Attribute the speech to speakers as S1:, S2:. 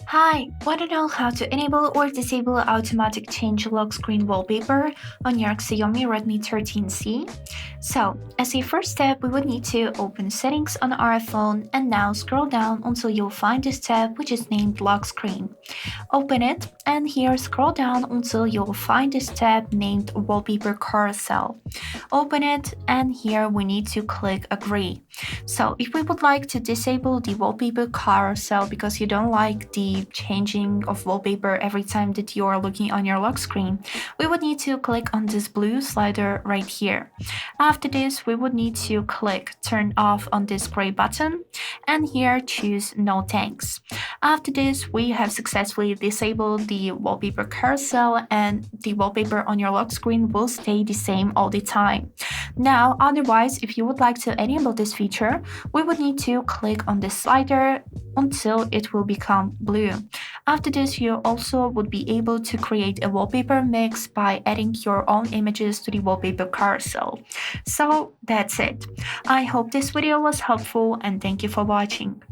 S1: Hi, want to know how to enable or disable automatic change lock screen wallpaper on your Xiaomi Redmi 13C? So, as a first step, we would need to open settings on our phone and now scroll down until you'll find this tab which is named lock screen. Open it and here scroll down until you'll find this tab named Wallpaper Carousel. Open it and here we need to click agree. So if we would like to disable the wallpaper carousel because you don't like the changing of wallpaper every time that you are looking on your lock screen, we would need to click on this blue slider right here. After this, we would need to click turn off on this gray button and here choose no thanks. After this, we have successfully disabled the wallpaper carousel and the wallpaper on your lock screen will stay the same all the time. Now, otherwise, if you would like to enable this feature, we would need to click on this slider until it will become blue. After this, you also would be able to create a wallpaper mix by adding your own images to the wallpaper carousel. So that's it. I hope this video was helpful and thank you for watching.